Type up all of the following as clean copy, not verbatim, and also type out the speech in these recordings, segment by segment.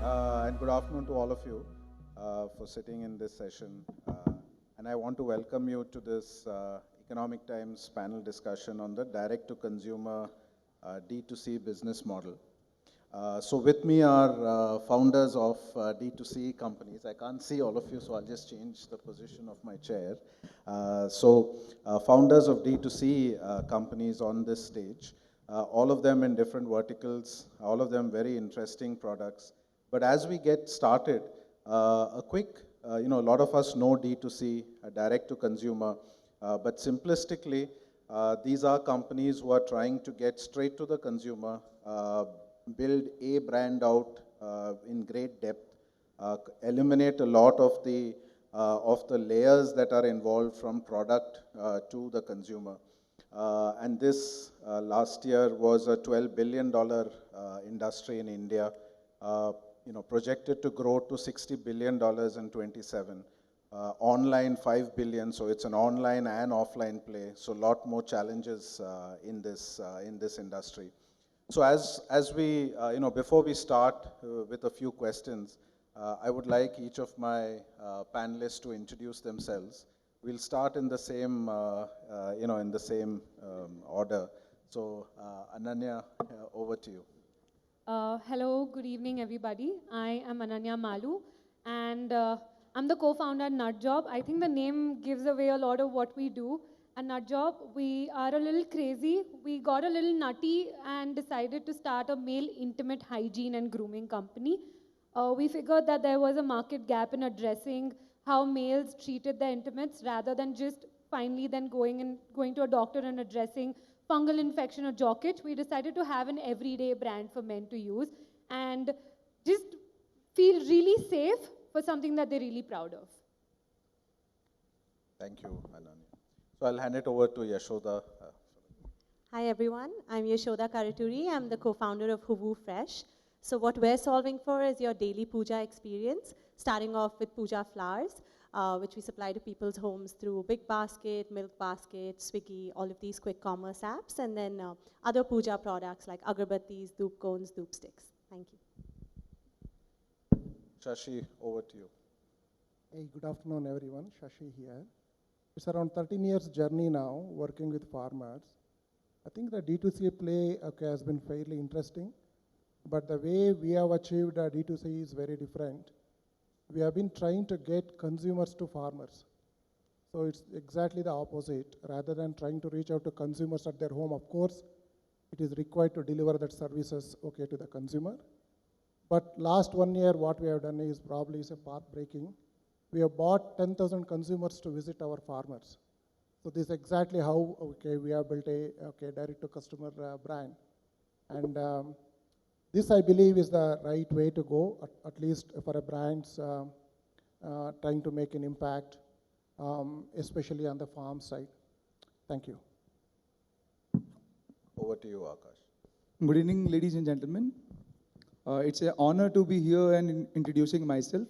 and good afternoon to all of you for sitting in this session. And I want to welcome you to this Economic Times panel discussion on the direct-to-consumer D2C business model. So with me are founders of D2C companies. I can't see all of you, so I'll just change the position of my chair. Founders of D2C companies on this stage, all of them in different verticals, all of them very interesting products. But as we get started, a quick, a lot of us know D2C, direct to consumer, but simplistically, these are companies who are trying to get straight to the consumer, build a brand out in great depth, eliminate a lot of the layers that are involved from product to the consumer. And this last year was a $12 billion industry in India, projected to grow to $60 billion in 27. Online, 5 billion, so it's an online and offline play. So a lot more challenges in this industry. So as we, before we start with a few questions, I would like each of my panelists to introduce themselves. We'll start in the same, order. So Ananya, over to you. Hello, good evening, everybody. I am Ananya Malooo, and I'm the co-founder at Nuutjob. I think the name gives away a lot of what we do. At Nuutjob, we are a little crazy. We got a little nutty and decided to start a male intimate hygiene and grooming company. We figured that there was a market gap in addressing how males treated their intimates rather than just finally then going to a doctor and addressing fungal infection or jock itch. We decided to have an everyday brand for men to use and just feel really safe for something that they're really proud of. Thank you, Ananya. So I'll hand it over to Yeshoda. Hi everyone, I'm Yeshoda Karuturi. I'm the co-founder of Hoovu Fresh. So what we're solving for is your daily puja experience, starting off with puja flowers, which we supply to people's homes through Big Basket, Milk Basket, Swiggy, all of these quick commerce apps, and then other puja products like agarbattis, dhoop cones, dhoop sticks. Thank you. Shashi, over to you. Hey, good afternoon, everyone. Shashi here. It's around 13 years journey now, working with farmers. I think the D2C play has been fairly interesting, but the way we have achieved D2C is very different. We have been trying to get consumers to farmers. So it's exactly the opposite. Rather than trying to reach out to consumers at their home, of course, it is required to deliver that services to the consumer. But last 1 year, what we have done is probably a path breaking. We have bought 10,000 consumers to visit our farmers. So this is exactly how we have built a direct-to-customer brand. And this, I believe, is the right way to go, at least for a brands trying to make an impact, especially on the farm side. Thank you. Over to you, Akash. Good evening, ladies and gentlemen. It's an honor to be here and introducing myself.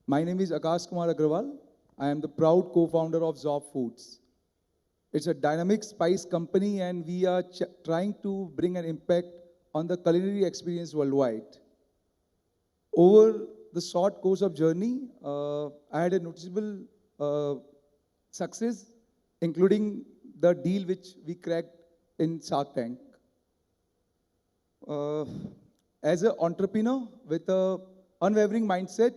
My name is Akash Kumar Agrawal. I am the proud co-founder of Zoff Foods. It's a dynamic spice company, and we are trying to bring an impact on the culinary experience worldwide. Over the short course of journey, I had a noticeable success, including the deal which we cracked in Shark Tank. As an entrepreneur with an unwavering mindset,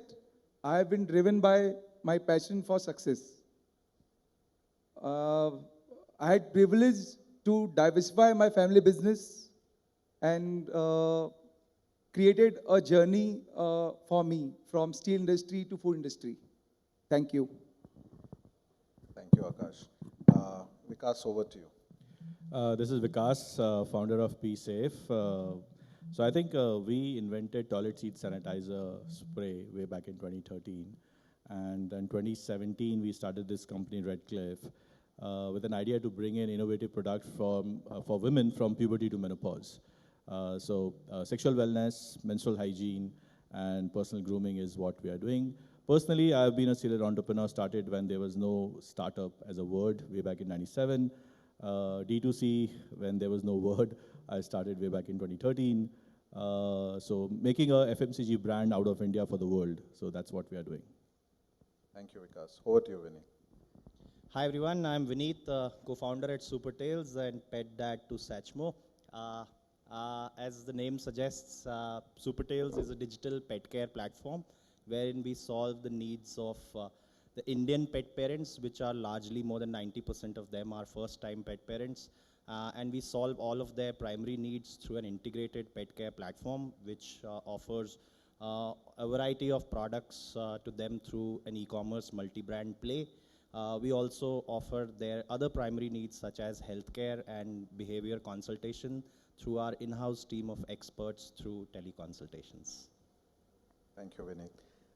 I have been driven by my passion for success. I had privilege to diversify my family business and created a journey for me from steel industry to food industry. Thank you. Thank you, Akash. Vikas, over to you. This is Vikas, founder of Peesafe. So I think we invented toilet seat sanitizer spray way back in 2013. And in 2017, we started this company, Redcliffe, with an idea to bring in innovative products for women from puberty to menopause. Sexual wellness, menstrual hygiene, and personal grooming is what we are doing. Personally, I've been a serial entrepreneur, started when there was no startup as a word way back in 97. D2C, when there was no word, I started way back in 2013. So making a FMCG brand out of India for the world. So that's what we are doing. Thank you, Vikas. Over to you, Vineet. Hi everyone, I'm Vineet, co-founder at Supertails and pet dad to Satchmo. As the name suggests, Supertails is a digital pet care platform wherein we solve the needs of the Indian pet parents, which are largely more than 90% of them are first-time pet parents. And we solve all of their primary needs through an integrated pet care platform, which offers a variety of products to them through an e-commerce multi-brand play. We also offer their other primary needs such as healthcare and behavior consultation through our in-house team of experts through teleconsultations. Thank you, Vineet.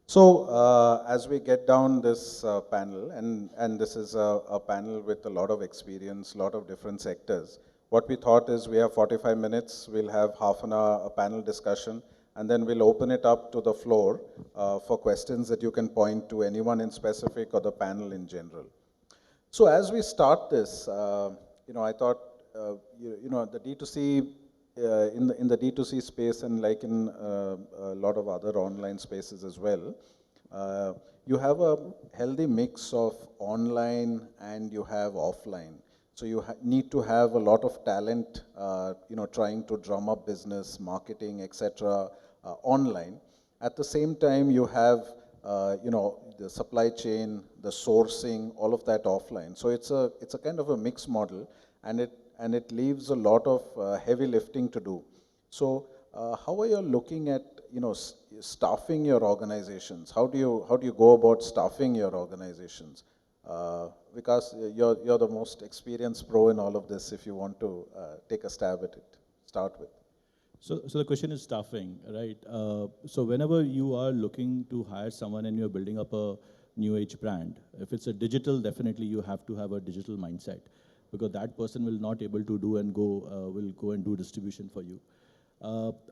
So as we get down this panel, and this is a panel with a lot of experience, a lot of different sectors, what we thought is we have 45 minutes, we'll have half an hour a panel discussion, and then we'll open it up to the floor for questions that you can point to anyone in specific or the panel in general. So as we start this, I thought, the D2C, in the D2C space and like in a lot of other online spaces as well, you have a healthy mix of online and you have offline. So you need to have a lot of talent, trying to drum up business, marketing, etc. Online. At the same time, you have, the supply chain, the sourcing, all of that offline. So it's a kind of a mixed model, and it leaves a lot of heavy lifting to do. So how are you looking at, staffing your organizations? How do you go about staffing your organizations? Because you're the most experienced pro in all of this, if you want to take a stab at it, start with. So the question is staffing, right? So whenever you are looking to hire someone and you're building up a new age brand, if it's a digital, definitely you have to have a digital mindset, because that person will not able to do and will go and do distribution for you.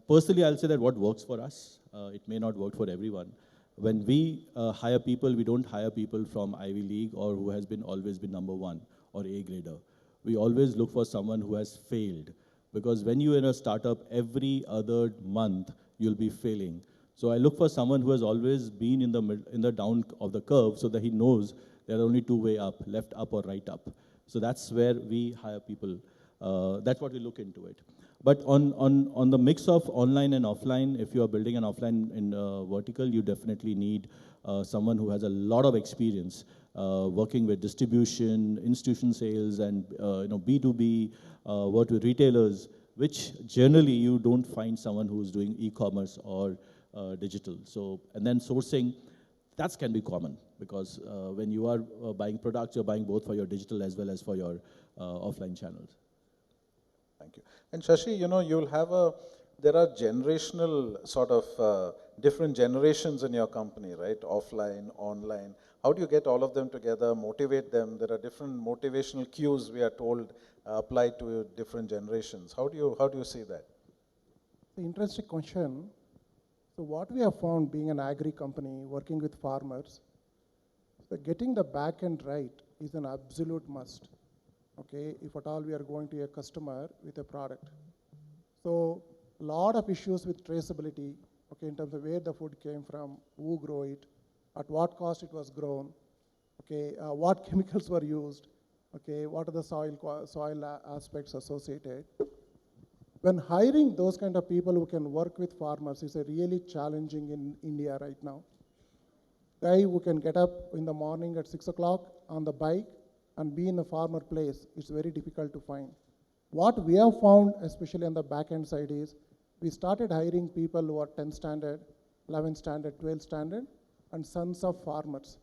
Personally, I'll say that what works for us, it may not work for everyone. When we hire people, we don't hire people from Ivy League or who has always been number one or A grader. We always look for someone who has failed. Because when you're in a startup, every other month, you'll be failing. So I look for someone who has always been in the down of the curve so that he knows there are only two way up, left up or right up. So that's where we hire people. That's what we look into it. But on the mix of online and offline, if you are building an offline vertical, you definitely need someone who has a lot of experience working with distribution, institution sales, and B2B, work with retailers, which generally you don't find someone who's doing e-commerce or digital. So, and then sourcing, that can be common, because when you are buying products, you're buying both for your digital as well as for your offline channels. Thank you. And Shashi, you'll have there are generational sort of different generations in your company, right? Offline, online. How do you get all of them together, motivate them? There are different motivational cues, we are told, apply to different generations. How do you see that? The interesting question. So what we have found, being an agri company working with farmers, that getting the back end right is an absolute must. Okay, if at all we are going to a customer with a product. So a lot of issues with traceability, okay, in terms of where the food came from, who grew it, at what cost it was grown, okay, what chemicals were used, okay, what are the soil aspects associated. When hiring those kind of people who can work with farmers is a really challenging in India right now. Guy who can get up in the morning at 6 o'clock on the bike and be in a farmer place, it's very difficult to find. What we have found, especially on the back end side, is we started hiring people who are 10 standard, 11 standard, 12 standard, and sons of farmers,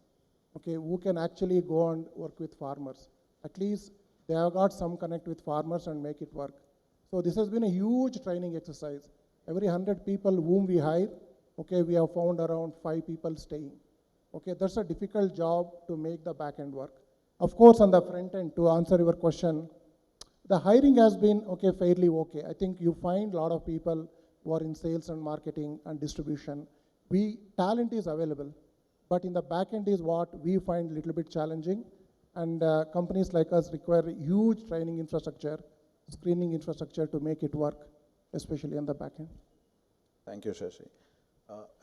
okay, who can actually go and work with farmers. At least they have got some connect with farmers and make it work. So this has been a huge training exercise. Every 100 people whom we hire, okay, we have found around 5 people staying. Okay, that's a difficult job to make the back end work. Of course, on the front end, to answer your question, the hiring has been fairly okay. I think you find a lot of people who are in sales and marketing and distribution. Talent is available, but in the back end is what we find a little bit challenging. And companies like us require huge training infrastructure, screening infrastructure to make it work, especially on the back end. Thank you, Shashi.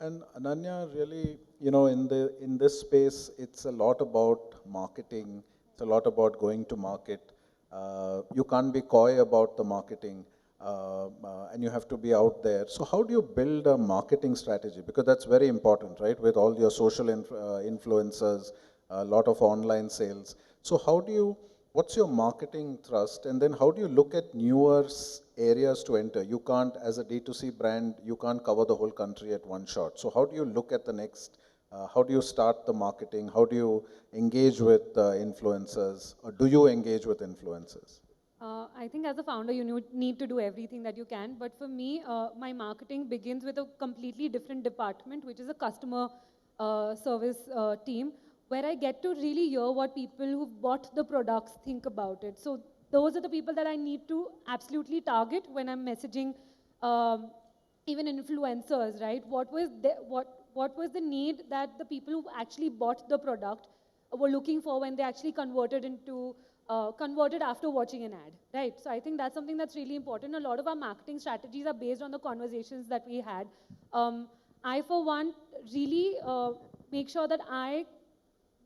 And Ananya, really, in this space, it's a lot about marketing. It's a lot about going to market. You can't be coy about the marketing, and you have to be out there. So, how do you build a marketing strategy? Because that's very important, right? With all your social influencers, a lot of online sales. So, what's your marketing thrust? And then how do you look at newer areas to enter? You can't, as a D2C brand, you can't cover the whole country at one shot. So how do you look at the next, how do you start the marketing? How do you engage with influencers? Or do you engage with influencers? I think as a founder, you need to do everything that you can. But for me, my marketing begins with a completely different department, which is a customer service team, where I get to really hear what people who've bought the products think about it. So those are the people that I need to absolutely target when I'm messaging even influencers, right? What was the need that the people who actually bought the product were looking for when they actually converted after watching an ad, right? So I think that's something that's really important. A lot of our marketing strategies are based on the conversations that we had. I, for one, really make sure that I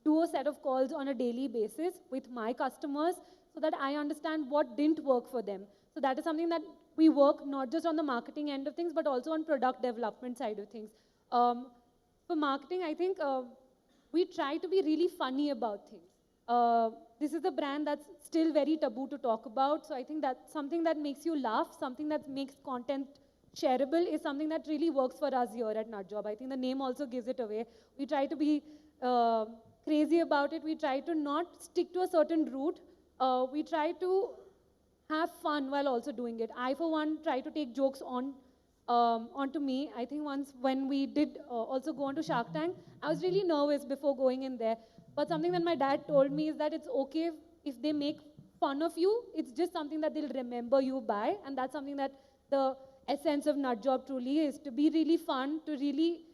do a set of calls on a daily basis with my customers so that I understand what didn't work for them. So that is something that we work not just on the marketing end of things, but also on product development side of things. For marketing, I think we try to be really funny about things. This is a brand that's still very taboo to talk about. So I think that something that makes you laugh, something that makes content shareable is something that really works for us here at Nuutjob. I think the name also gives it away. We try to be crazy about it. We try to not stick to a certain route. We try to have fun while also doing it. I, for one, try to take jokes onto me. I think once when we did also go on to Shark Tank, I was really nervous before going in there. But something that my dad told me is that it's okay if they make fun of you. It's just something that they'll remember you by. And that's something that the essence of Nuutjob truly is, to be really fun, to really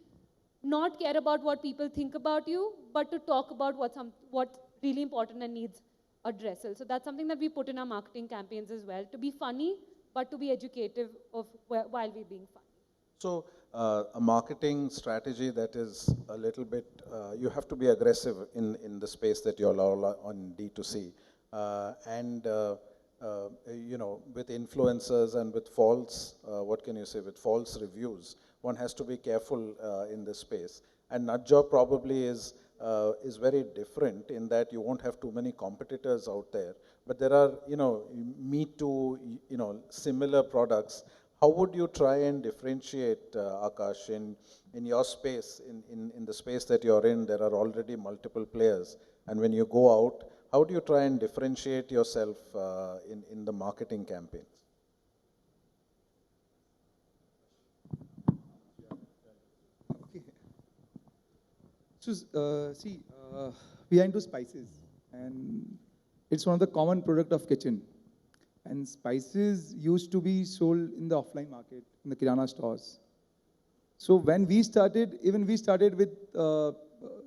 not care about what people think about you, but to talk about what's really important and needs addressal. So that's something that we put in our marketing campaigns as well, to be funny, but to be educative while we're being funny. So a marketing strategy that is a little bit, you have to be aggressive in the space that you're all on D2C. With influencers and with false, with false reviews, one has to be careful in this space. And Nuutjob probably is very different in that you won't have too many competitors out there. But there are, Me Too, similar products. How would you try and differentiate, Akash, in your space, in the space that you're in, there are already multiple players. And when you go out, how do you try and differentiate yourself in the marketing campaigns? So, we are into spices, and it's one of the common product of kitchen. And spices used to be sold in the offline market, in the kirana stores. So when we started, we started with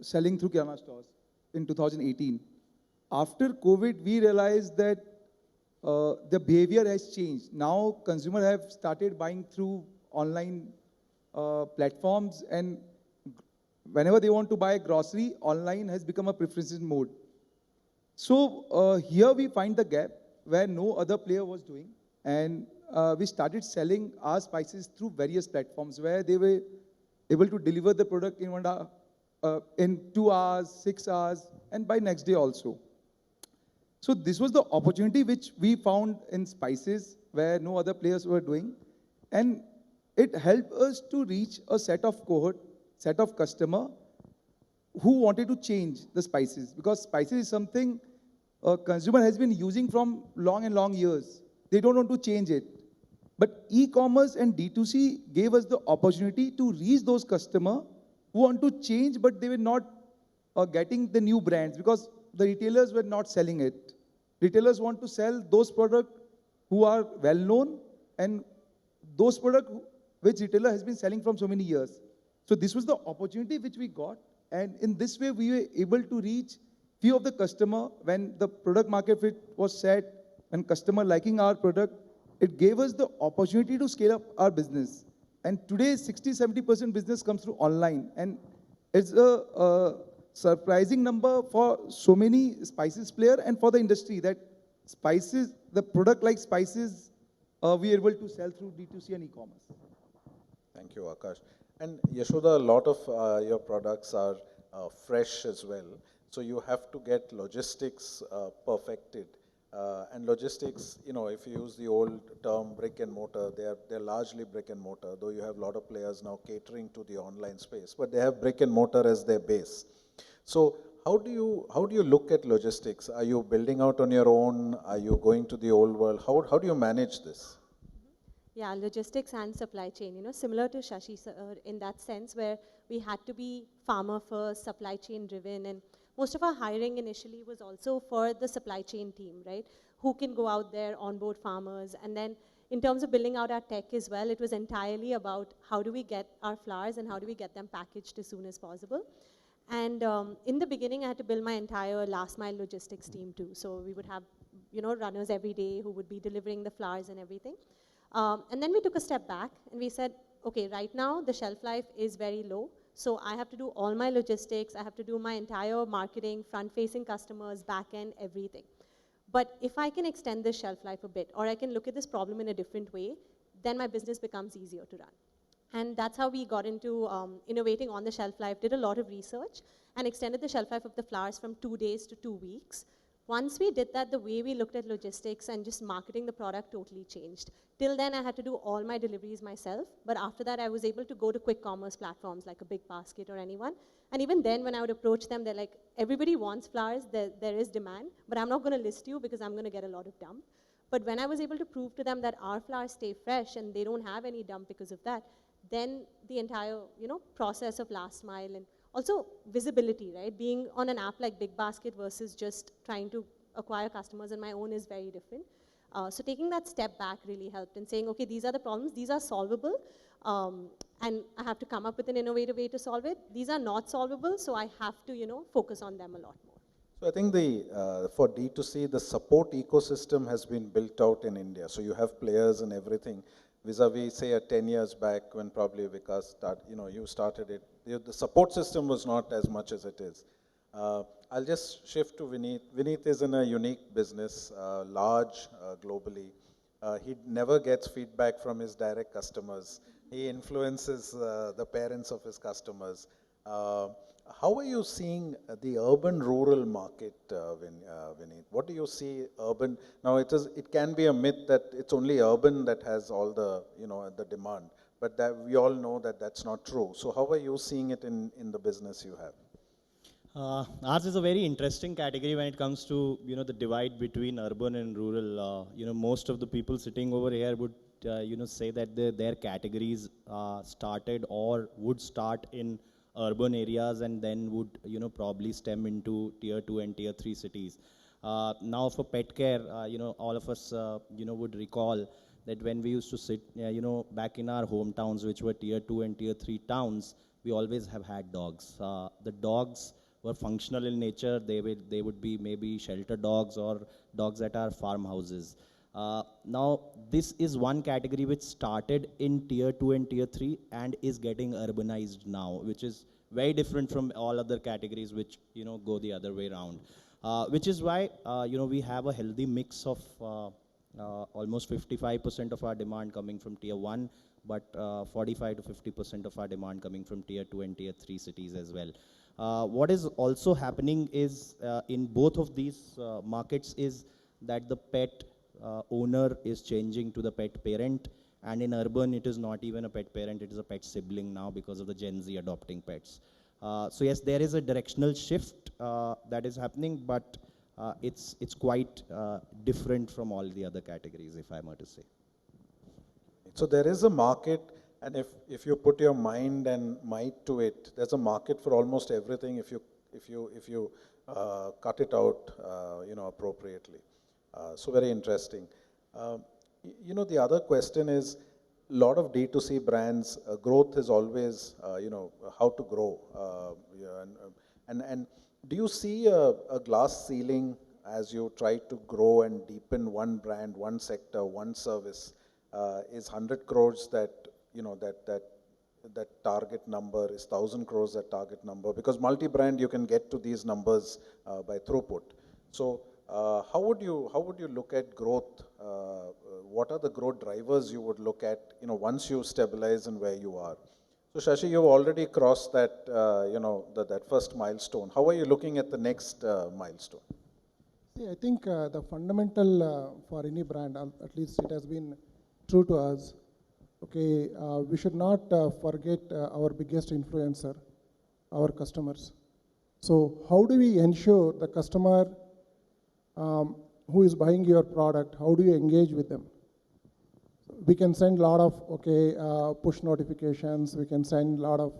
selling through kirana stores in 2018. After COVID, we realized that the behavior has changed. Now consumers have started buying through online platforms, and whenever they want to buy grocery, online has become a preference mode. So here we find the gap where no other player was doing, and we started selling our spices through various platforms where they were able to deliver the product in 2 hours, 6 hours, and by next day also. So this was the opportunity which we found in spices where no other players were doing, and it helped us to reach a set of customer who wanted to change the spices, because spices is something a consumer has been using from long years. They don't want to change it. But e-commerce and D2C gave us the opportunity to reach those customers who want to change, but they were not getting the new brands because the retailers were not selling it. Retailers want to sell those products who are well known and those products which retailer has been selling from so many years. So this was the opportunity which we got, and in this way we were able to reach few of the customer. When the product market fit was set and customer liking our product, it gave us the opportunity to scale up our business. And today, 60-70% business comes through online. And it's a surprising number for so many spices player and for the industry that spices, the product like spices, we are able to sell through D2C and e-commerce. Thank you, Akash. And Yeshoda, a lot of your products are fresh as well. So you have to get logistics perfected. And logistics, if you use the old term brick and mortar, they're largely brick and mortar, though you have a lot of players now catering to the online space, but they have brick and mortar as their base. So how do you look at logistics? Are you building out on your own? Are you going to the old world? How do you manage this? Yeah, logistics and supply chain, similar to Shashi in that sense where we had to be farmer first, supply chain driven, and most of our hiring initially was also for the supply chain team, right? Who can go out there, onboard farmers, and then in terms of building out our tech as well, it was entirely about how do we get our flowers and how do we get them packaged as soon as possible. And in the beginning, I had to build my entire last mile logistics team too. So we would have, runners every day who would be delivering the flowers and everything. And then we took a step back and we said, okay, right now the shelf life is very low. So I have to do all my logistics. I have to do my entire marketing, front-facing customers, back-end, everything. But if I can extend this shelf life a bit, or I can look at this problem in a different way, then my business becomes easier to run. And that's how we got into innovating on the shelf life, did a lot of research, and extended the shelf life of the flowers from 2 days to 2 weeks. Once we did that, the way we looked at logistics and just marketing the product totally changed. Till then, I had to do all my deliveries myself, but after that, I was able to go to quick commerce platforms like a Big Basket or anyone. And even then, when I would approach them, they're like, everybody wants flowers, there is demand, but I'm not going to list you because I'm going to get a lot of dump. But when I was able to prove to them that our flowers stay fresh and they don't have any dump because of that, then the entire process of last mile and also visibility, right? Being on an app like Big Basket versus just trying to acquire customers on my own is very different. So taking that step back really helped and saying, okay, these are the problems, these are solvable, and I have to come up with an innovative way to solve it. These are not solvable, so I have to, focus on them a lot more. So I think for D2C, the support ecosystem has been built out in India. So you have players and everything. Vis-a-vis, say, 10 years back when probably Vikas you started it, the support system was not as much as it is. I'll just shift to Vineet. Vineet is in a unique business, large globally. He never gets feedback from his direct customers. He influences the parents of his customers. How are you seeing the urban-rural market, Vineet? What do you see urban? Now, it can be a myth that it's only urban that has all the, the demand, but that we all know that that's not true. So how are you seeing it in the business you have? Ours is a very interesting category when it comes to, the divide between urban and rural. Most of the people sitting over here would, say that their categories started or would start in urban areas and then would probably stem into tier 2 and tier 3 cities. Now for pet care, all of us would recall that when we used to sit back in our hometowns, which were tier 2 and tier 3 towns, we always have had dogs. The dogs were functional in nature. They would be maybe shelter dogs or dogs at our farmhouses. Now, this is one category which started in tier 2 and tier 3 and is getting urbanized now, which is very different from all other categories which, go the other way around. Which is why, we have a healthy mix of almost 55% of our demand coming from tier 1, but 45 to 50% of our demand coming from tier 2 and tier 3 cities as well. What is also happening is, in both of these markets is that the pet owner is changing to the pet parent, and in urban it is not even a pet parent, it is a pet sibling now because of the Gen Z adopting pets. So yes, there is a directional shift that is happening, but it's quite different from all the other categories, if I were to say. So there is a market, and if you put your mind and might to it, there's a market for almost everything if you cut it out, appropriately. So very interesting. The other question is, a lot of D2C brands, growth is always, how to grow. And do you see a glass ceiling as you try to grow and deepen one brand, one sector, one service? Is 100 crores that, that target number is 1,000 crores, that target number, because multi-brand you can get to these numbers by throughput. So how would you look at growth? What are the growth drivers you would look at, once you stabilize and where you are? So Shashi, you've already crossed that, that first milestone. How are you looking at the next milestone? See, I think the fundamental for any brand, at least it has been true to us, okay, we should not forget our biggest influencer, our customers. So how do we ensure the customer who is buying your product, how do you engage with them? We can send a lot of, push notifications, we can send a lot of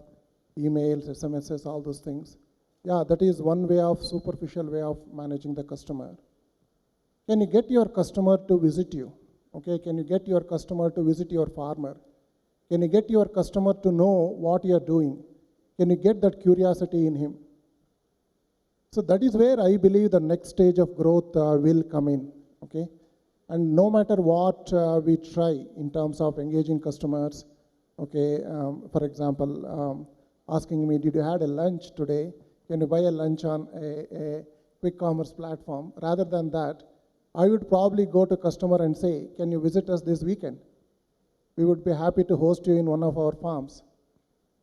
emails, SMSs, all those things. Yeah, that is one way of, superficial way of managing the customer. Can you get your customer to visit you? Okay, can you get your customer to visit your farmer? Can you get your customer to know what you are doing? Can you get that curiosity in him? So that is where I believe the next stage of growth will come in, okay? And no matter what we try in terms of engaging customers, okay, for example, asking me, did you had a lunch today? Can you buy a lunch on a quick commerce platform? Rather than that, I would probably go to customer and say, can you visit us this weekend? We would be happy to host you in one of our farms.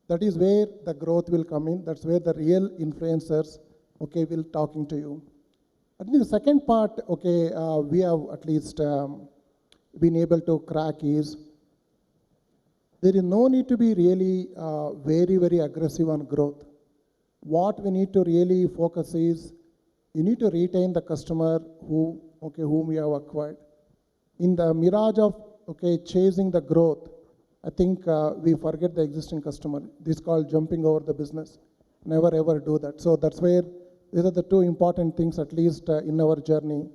That is where the growth will come in. That's where the real influencers, okay, will talking to you. I think the second part, okay, we have at least been able to crack is, there is no need to be really very, very aggressive on growth. What we need to really focus is, you need to retain the customer whom we have acquired. In the mirage of, chasing the growth, I think we forget the existing customer. This is called jumping over the business. Never ever do that. So that's where, these are the two important things, at least in our journey.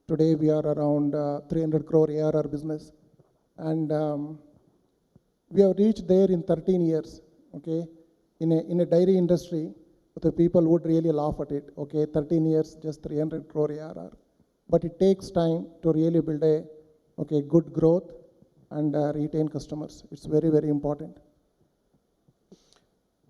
Today we are around 300 crore ARR business. And we have reached there in 13 years, okay? In a dairy industry, the people would really laugh at it, okay? 13 years, just 300 crore ARR. But it takes time to really build a, good growth and retain customers. It's very, very important.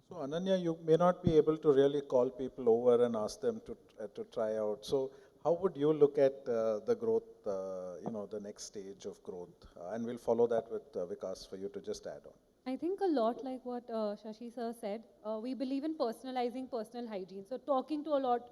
So Ananya, you may not be able to really call people over and ask them to try out. So how would you look at the growth, the next stage of growth? And we'll follow that with Vikas for you to just add on. I think a lot like what Shashi sir said, we believe in personalizing personal hygiene. So talking to a lot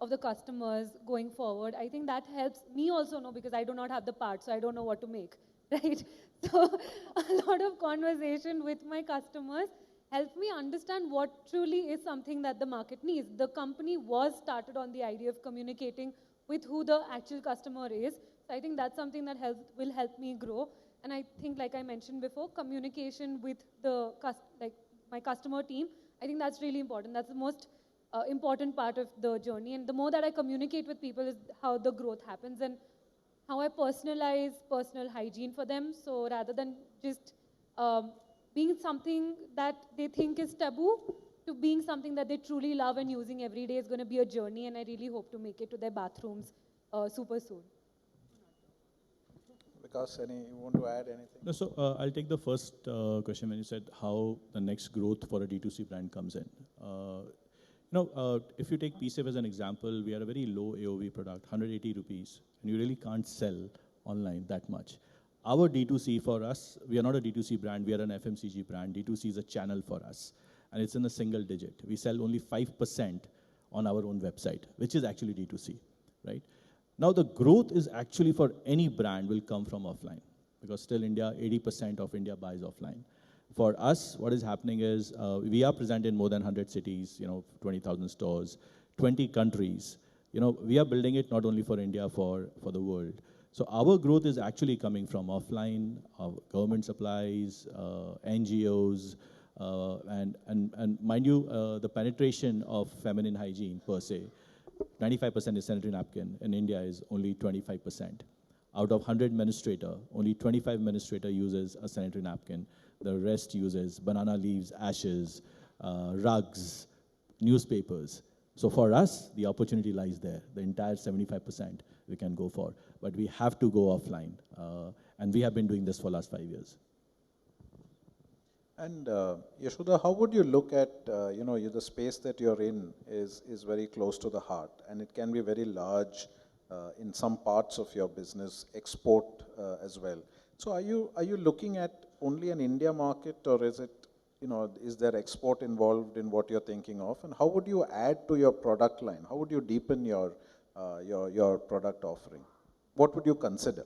of the customers going forward, I think that helps me also know, because I do not have the part, so I don't know what to make, right? So a lot of conversation with my customers helps me understand what truly is something that the market needs. The company was started on the idea of communicating with who the actual customer is. So I think that's something that will help me grow. And I think, like I mentioned before, communication with the my customer team, I think that's really important. That's the most important part of the journey. And the more that I communicate with people is how the growth happens, and how I personalize personal hygiene for them. So rather than just being something that they think is taboo, to being something that they truly love and using every day is going to be a journey, and I really hope to make it to their bathrooms super soon. Vikas, you want to add anything? No, so I'll take the first question when you said how the next growth for a D2C brand comes in. If you take Peesafe as an example, we are a very low AOV product, 180 rupees, and you really can't sell online that much. Our D2C for us, we are not a D2C brand, we are an FMCG brand. D2C is a channel for us, and it's in a single digit. We sell only 5% on our own website, which is actually D2C, right? Now the growth is actually for any brand will come from offline, because still 80% of India buys offline. For us, what is happening is we are present in more than 100 cities, 20,000 stores, 20 countries. We are building it not only for India, for the world. So our growth is actually coming from offline, government supplies, NGOs, and mind you, the penetration of feminine hygiene per se, 95% is sanitary napkin. In India is only 25%. Out of 100 menstruator, only 25 menstruator uses a sanitary napkin. The rest uses banana leaves, ashes, rugs, newspapers. So for us, the opportunity lies there. The entire 75% we can go for. But we have to go offline. And we have been doing this for the last 5 years. And Yeshoda, how would you look at, the space that you're in is very close to the heart, and it can be very large in some parts of your business, export as well. So are you looking at only an India market, or is it, is there export involved in what you're thinking of? And how would you add to your product line? How would you deepen your product offering? What would you consider?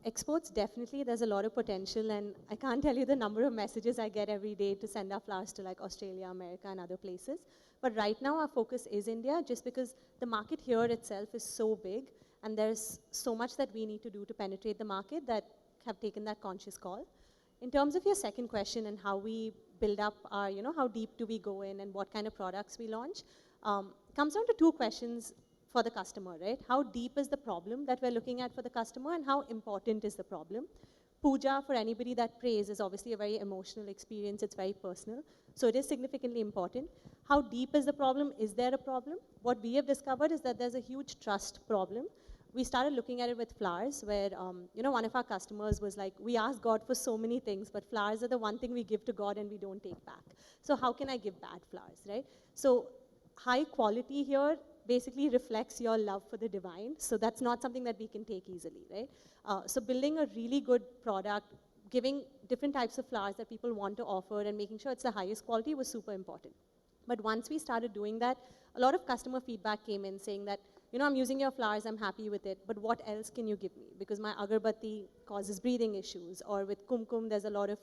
Exports, definitely, there's a lot of potential, and I can't tell you the number of messages I get every day to send our flowers to like Australia, America, and other places. But right now, our focus is India, just because the market here itself is so big, and there's so much that we need to do to penetrate the market that have taken that conscious call. In terms of your second question and how we build up our, how deep do we go in and what kind of products we launch, comes down to two questions for the customer, right? How deep is the problem that we're looking at for the customer, and how important is the problem? Puja, for anybody that prays, is obviously a very emotional experience. It's very personal. So it is significantly important. How deep is the problem? Is there a problem? What we have discovered is that there's a huge trust problem. We started looking at it with flowers, where, one of our customers was like, we ask God for so many things, but flowers are the one thing we give to God and we don't take back. So how can I give bad flowers, right? So high quality here basically reflects your love for the divine. So that's not something that we can take easily, right? So building a really good product, giving different types of flowers that people want to offer and making sure it's the highest quality was super important. But once we started doing that, a lot of customer feedback came in saying that, I'm using your flowers, I'm happy with it, but what else can you give me? Because my agarbatti causes breathing issues, or with kumkum, there's a lot of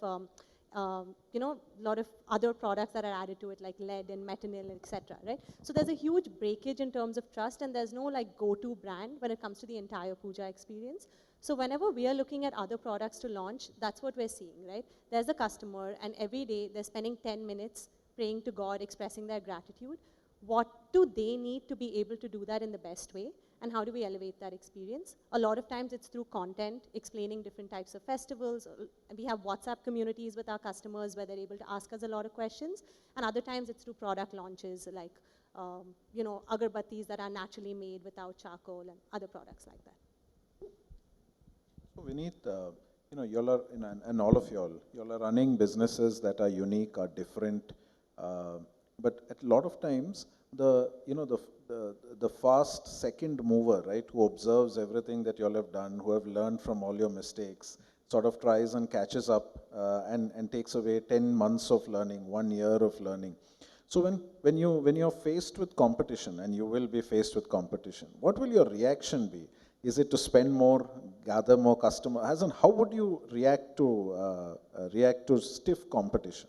lot of other products that are added to it, like lead and metanil, etc. Right? So there's a huge breakage in terms of trust, and there's no like go-to brand when it comes to the entire puja experience. So whenever we are looking at other products to launch, that's what we're seeing, right? There's a customer, and every day they're spending 10 minutes praying to God, expressing their gratitude. What do they need to be able to do that in the best way? And how do we elevate that experience? A lot of times it's through content, explaining different types of festivals. We have WhatsApp communities with our customers where they're able to ask us a lot of questions. And other times it's through product launches like, agarbattis that are naturally made without charcoal and other products like that. So Vineet, y'all are, and all of y'all are running businesses that are unique, are different. But at a lot of times, the fast second mover, right, who observes everything that y'all have done, who have learned from all your mistakes, sort of tries and catches up and takes away 10 months of learning, 1 year of learning. So when you're faced with competition, and you will be faced with competition, what will your reaction be? Is it to spend more, gather more customers? And how would you react to stiff competition?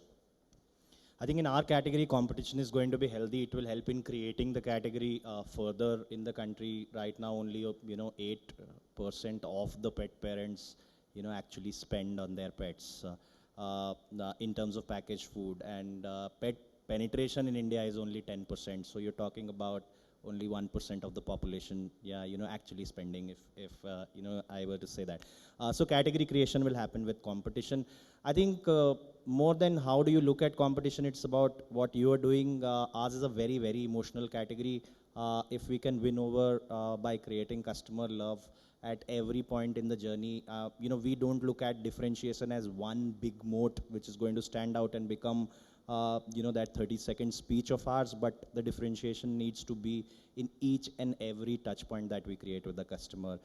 I think in our category, competition is going to be healthy. It will help in creating the category further in the country. Right now, only 8% of the pet parents, actually spend on their pets in terms of packaged food, and pet penetration in India is only 10%. So you're talking about only 1% of the population, actually spending, if I were to say that. So category creation will happen with competition. I think more than how do you look at competition, it's about what you are doing. Ours is a very, very emotional category. If we can win over by creating customer love at every point in the journey, we don't look at differentiation as one big moat which is going to stand out and become that 30-second speech of ours, but the differentiation needs to be in each and every touch point that we create with the customer.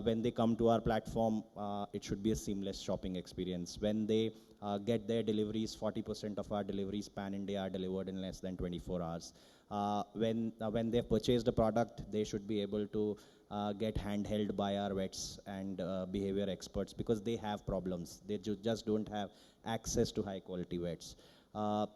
When they come to our platform, it should be a seamless shopping experience. When they get their deliveries, 40% of our deliveries pan-India are delivered in less than 24 hours. When they've purchased a product, they should be able to get handheld by our vets and behavior experts, because they have problems. They just don't have access to high quality vets.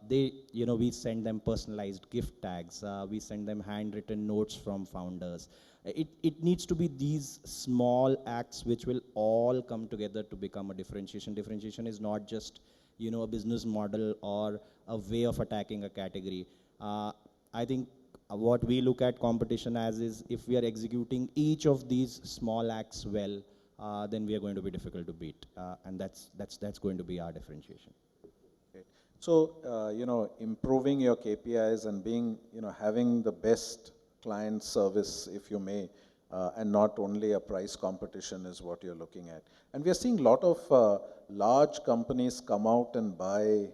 We send them personalized gift tags. We send them handwritten notes from founders. It needs to be these small acts which will all come together to become a differentiation. Differentiation is not just, a business model or a way of attacking a category. I think what we look at competition as is, if we are executing each of these small acts well, then we are going to be difficult to beat. And that's going to be our differentiation. So, improving your KPIs and being, having the best client service, if you may, and not only a price competition is what you're looking at. And we are seeing a lot of large companies come out and buy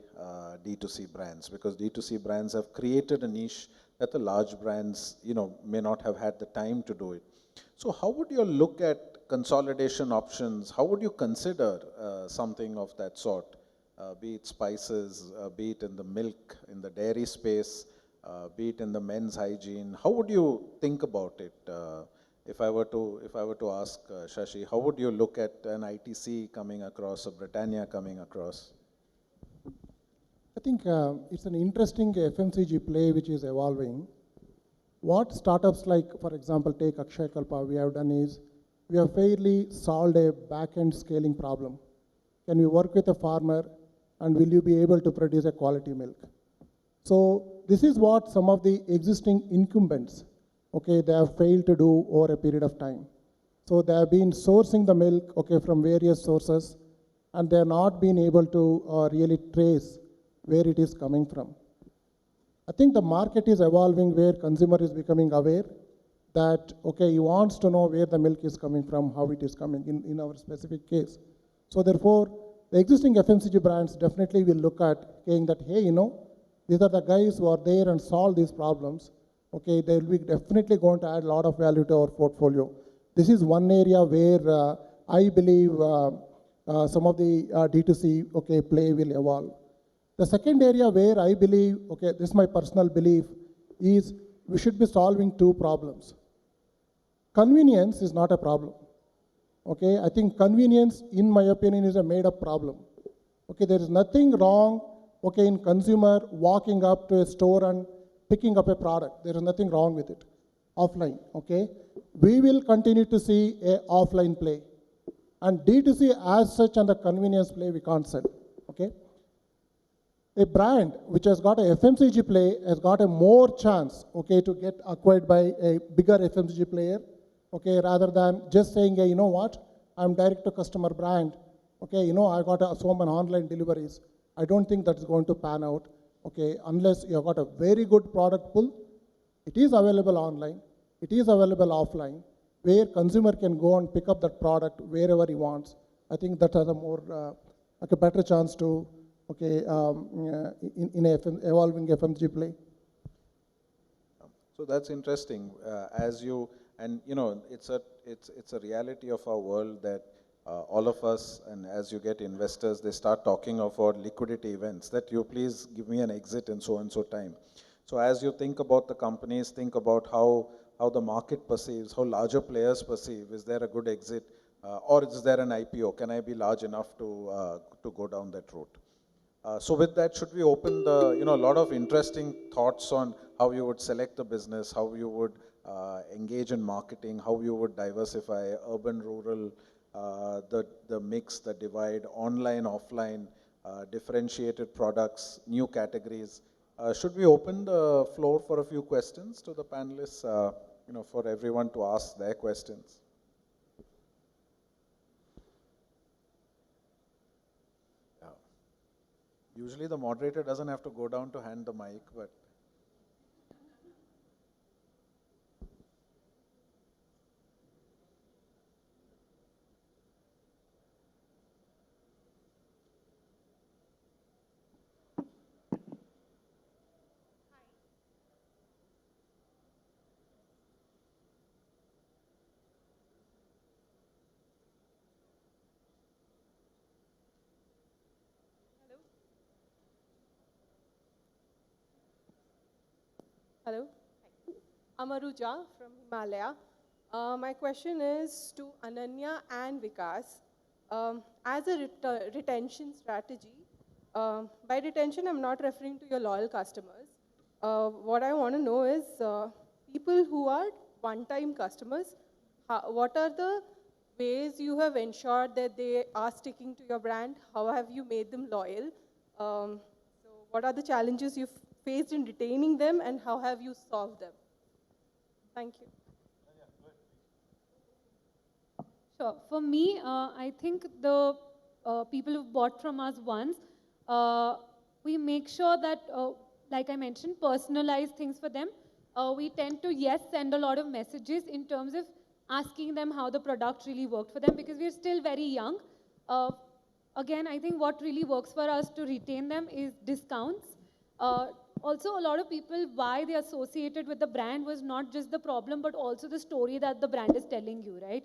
D2C brands, because D2C brands have created a niche that the large brands, may not have had the time to do it. So how would you look at consolidation options? How would you consider something of that sort, be it spices, be it in the milk, in the dairy space, be it in the men's hygiene? How would you think about it? If I were to ask Shashi, how would you look at an ITC coming across, a Britannia coming across? I think it's an interesting FMCG play which is evolving. What startups like, for example, take Akshayakalpa, we have done is, we have fairly solved a back-end scaling problem. Can we work with a farmer and will you be able to produce a quality milk? So this is what some of the existing incumbents, okay, they have failed to do over a period of time. So they have been sourcing the milk, okay, from various sources, and they have not been able to really trace where it is coming from. I think the market is evolving where consumer is becoming aware that, okay, he wants to know where the milk is coming from, how it is coming in our specific case. So therefore, the existing FMCG brands definitely will look at saying that, hey, these are the guys who are there and solve these problems. Okay, they will be definitely going to add a lot of value to our portfolio. This is one area where I believe some of the D2C, okay, play will evolve. The second area where I believe, okay, this is my personal belief, is we should be solving two problems. Convenience is not a problem. Okay, I think convenience, in my opinion, is a made-up problem. Okay, there is nothing wrong, okay, in consumer walking up to a store and picking up a product. There is nothing wrong with it. Offline, okay? We will continue to see a offline play. And D2C as such and the convenience play we can't sell, okay? A brand which has got a FMCG play has got a more chance, okay, to get acquired by a bigger FMCG player, okay, rather than just saying, hey, you know what, I'm direct to customer brand, okay, I got so many online deliveries. I don't think that's going to pan out, okay, unless you've got a very good product pull. It is available online, it is available offline, where consumer can go and pick up that product wherever he wants. I think that has a more, like a better chance to, okay, in a evolving FMCG play. So that's interesting. It's a reality of our world that all of us, and as you get investors, they start talking about liquidity events, that you please give me an exit in so and so time. So as you think about the companies, think about how the market perceives, how larger players perceive. Is there a good exit, or is there an IPO? Can I be large enough to go down that route? So with that, should we open a lot of interesting thoughts on how you would select the business, how you would engage in marketing, how you would diversify urban, rural, the mix, the divide, online, offline, differentiated products, new categories. Should we open the floor for a few questions to the panelists, for everyone to ask their questions? Usually the moderator doesn't have to go down to hand the mic, but... Hello, I'm Aruja from Himalaya. My question is to Ananya and Vikas. As a retention strategy, by retention, I'm not referring to your loyal customers. What I want to know is people who are one-time customers, what are the ways you have ensured that they are sticking to your brand? How have you made them loyal? So what are the challenges you've faced in retaining them, and how have you solved them? Thank you. Sure. For me, I think the people who've bought from us once, we make sure that, like I mentioned, personalize things for them. We tend to, yes, send a lot of messages in terms of asking them how the product really worked for them because we're still very young. Uh, Again, I think what really works for us to retain them is discounts. Also, a lot of people, why they associated with the brand was not just the problem, but also the story that the brand is telling you, right?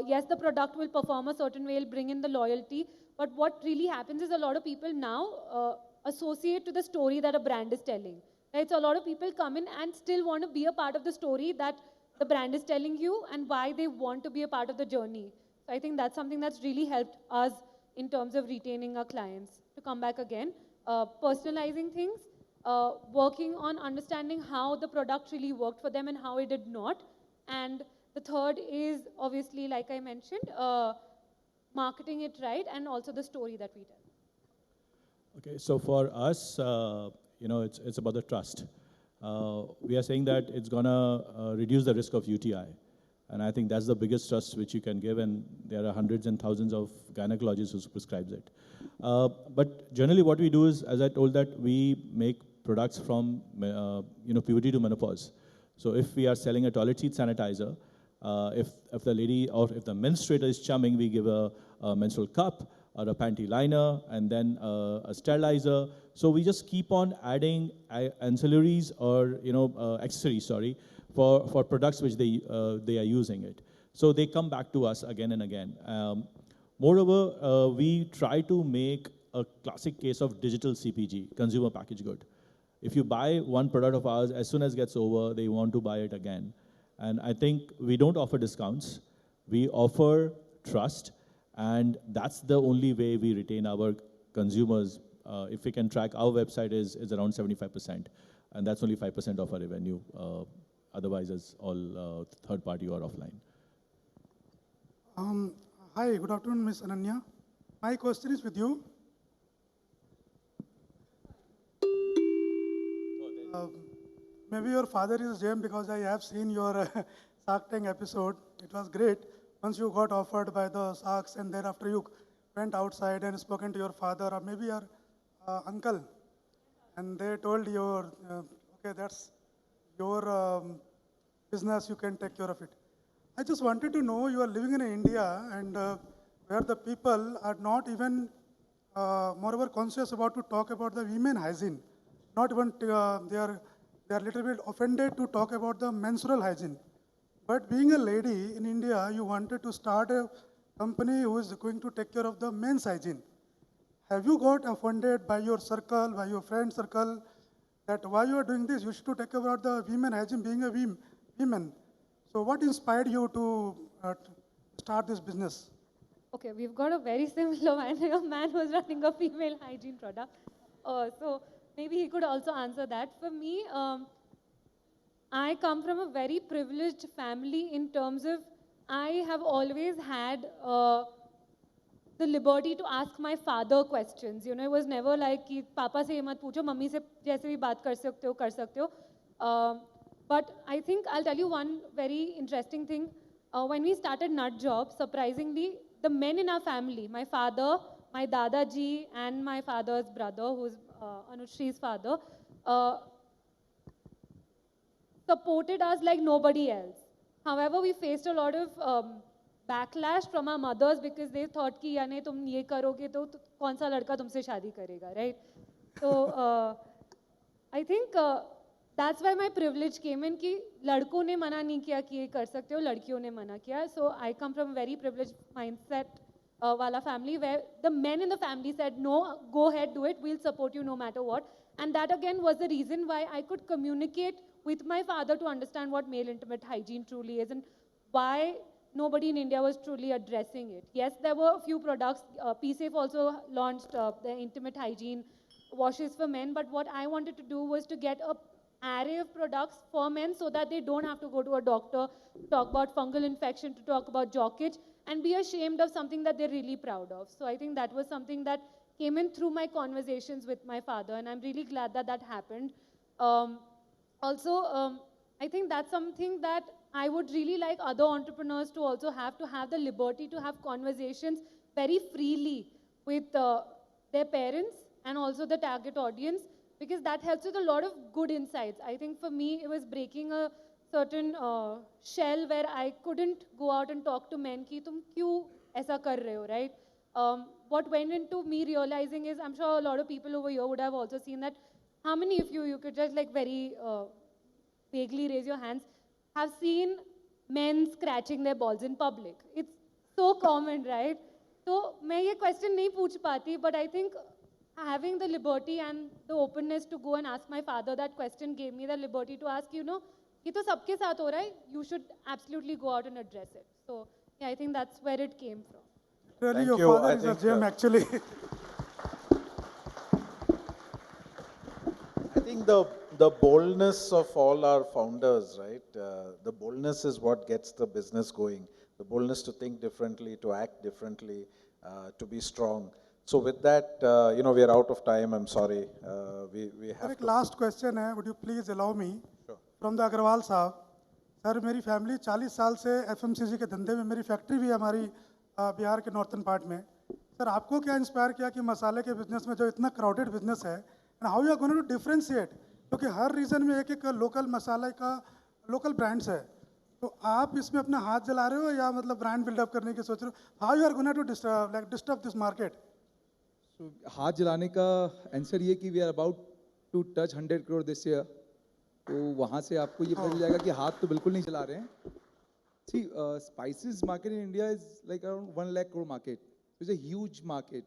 Yes, the product will perform a certain way, it'll bring in the loyalty, but what really happens is a lot of people now associate to the story that a brand is telling, right? So a lot of people come in and still want to be a part of the story that the brand is telling you and why they want to be a part of the journey. So I think that's something that's really helped us in terms of retaining our clients to come back again. Personalizing things, working on understanding how the product really worked for them and how it did not. And the third is obviously, like I mentioned, marketing it right and also the story that we tell. Okay, so for us, it's about the trust. We are saying that it's gonna reduce the risk of UTI. And I think that's the biggest trust which you can give, and there are hundreds and thousands of gynecologists who prescribes it. But generally what we do is, as I told that, we make products from puberty to menopause. So if we are selling a toilet seat sanitizer, if the lady or if the menstruator is chumming, we give a menstrual cup or a panty liner and then a sterilizer. So we just keep on adding ancillaries or accessories, sorry, for products which they are using it. So they come back to us again and again. Moreover, we try to make a classic case of digital CPG, consumer packaged good. If you buy one product of ours, as soon as it gets over, they want to buy it again. And I think we don't offer discounts. We offer trust, and that's the only way we retain our consumers. If we can track, our website is around 75%, and that's only 5% of our revenue. Otherwise, it's all third party or offline. Hi, good afternoon, Ms. Ananya. My question is with you. Maybe your father is James because I have seen your Shark Tank episode. It was great. Once you got offered by the Sharks and thereafter you went outside and spoken to your father or maybe your uncle, and they told you, okay, that's your business, you can take care of it. I just wanted to know, you are living in India and where the people are not even moreover conscious about to talk about the women hygiene. Not even they are a little bit offended to talk about the menstrual hygiene. But being a lady in India, you wanted to start a company who is going to take care of the men's hygiene. Have you got offended by your circle, by your friend circle, that why you are doing this? You should take care about the women hygiene, being a women. So what inspired you to start this business? Okay, we've got a very similar man who's running a female hygiene product. So maybe he could also answer that. For me, I come from a very privileged family in terms of I have always had the liberty to ask my father questions. You know, it was never like कि पापा से ये मत पूछो, mummy से जैसे भी बात कर सकते हो. But I think I'll tell you one very interesting thing. When we started Nuutjob, surprisingly, the men in our family, my father, my dadaji, and my father's brother, who's Anushri's father, supported us like nobody else. However, we faced a lot of backlash from our mothers because they thought कि यानी तुम ये करोगे तो कौन सा लड़का तुमसे शादी करेगा, right? So I think that's where my privilege came in कि लड़कों ने मना नहीं किया कि ये कर सकते हो, लड़कियों ने मना किया. So I come from a very privileged mindset wala family where the men in the family said, no, go ahead, do it, we'll support you no matter what. And that again was the reason why I could communicate with my father to understand what male intimate hygiene truly is and why nobody in India was truly addressing it. Yes, there were a few products. Peesafe also launched the intimate hygiene washes for men, but what I wanted to do was to get a array of products for men so that they don't have to go to a doctor to talk about fungal infection, to talk about jockage, and be ashamed of something that they're really proud of. So I think that was something that came in through my conversations with my father, and I'm really glad that that happened. Also, I think that's something that I would really like other entrepreneurs to also have the liberty to have conversations very freely with their parents and also the target audience, because that helps with a lot of good insights. I think for me, it was breaking a certain shell where I couldn't go out and talk to men कि तुम क्यों ऐसा कर रहे हो, right? What went into me realizing is, I'm sure a lot of people over here would have also seen that. How many of you could just like very vaguely raise your hands, have seen men scratching their balls in public? It's so common, right? So मैं ये question नहीं पूछ पाती, but I think having the liberty and the openness to go and ask my father that question gave me the liberty to ask, ये तो सबके साथ हो रहा है, you should absolutely go out and address it. So yeah, I think that's where it came from. Really, Thank your you. father I is a think, gem, actually. I think the boldness of all our founders, right? The boldness is what gets the business going. The boldness to think differently, to act differently, to be strong. So with that, we are out of time. I'm sorry. We Sir, have एक to. last question है. Would you please allow me? Sure. From the Agrawal साहब. Sir मेरी family 40 साल से FMCG के धंधे में, मेरी फैक्ट्री भी है हमारी बिहार के नॉर्थन पार्ट में. सर आपको क्या इंस्पायर किया कि मसाले के बिजनेस में जो इतना क्राउडेड बिजनेस है, and how you are going to differentiate, क्योंकि हर रीजन में एक एक लोकल मसाले का लोकल ब्रांड्स है, तो आप इसमें अपना हाथ जला रहे हो या मतलब ब्रांड बिल्डअप करने की सोच रहे हो? How you are going to disturb this market? So, हाथ जलाने का आंसर ये कि we are about to touch 100 crore this year, तो वहाँ से आपको ये पता चल जाएगा कि हाथ तो बिल्कुल नहीं चला रहे हैं. See, spices market in India is like around 1 lakh crore market. It's a huge market.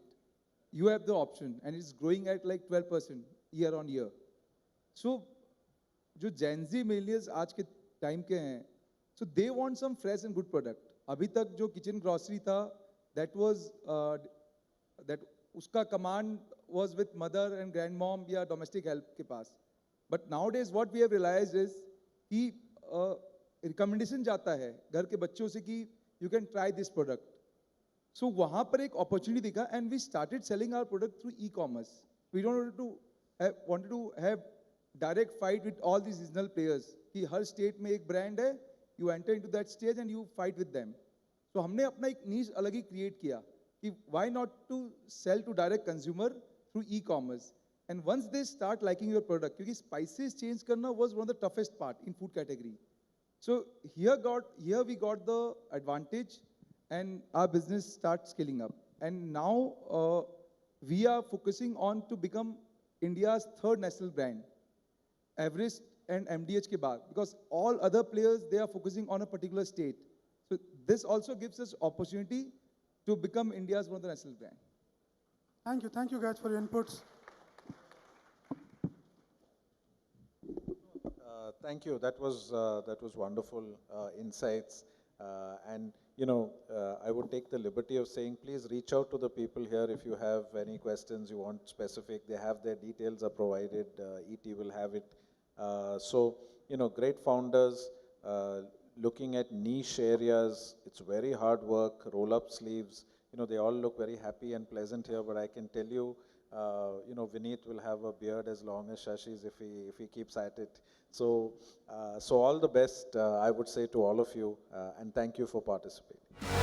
You have the option, and it's growing at like 12% year on year. So, जो Gen Z millennials आज के time के हैं, so they want some fresh and good product. अभी तक जो kitchen grocery था, that was that उसका command was with mother and grandmom या domestic help के पास. But nowadays what we have realized is कि recommendation जाता है घर के बच्चों से कि you can try this product. So वहाँ पर एक opportunity दिखा, and we started selling our product through e-commerce. We don't wanted to have direct fight with all these regional players कि हर state में एक brand है, you enter into that stage and you fight with them. So हमने अपना एक niche अलग ही create किया कि why not to sell to direct consumer through e-commerce. And once they start liking your product, क्योंकि spices change करना was one of the toughest part in food category. So here we got the advantage, and our business starts scaling up. And now we are focusing on to become India's third national brand, Everest and MDH ke baad, because all other players, they are focusing on a particular state. So this also gives us opportunity to become India's one of the national brand. Thank you guys for your inputs. Thank you. That was wonderful insights. And I would take the liberty of saying, please reach out to the people here if you have any questions you want specific. They have their details are provided. ET will have it. So great founders looking at niche areas. It's very hard work. Roll up sleeves. They all look very happy and pleasant here. But I can tell you, Vineet will have a beard as long as Shashi's if he keeps at it. So all the best, I would say, to all of you, and thank you for participating.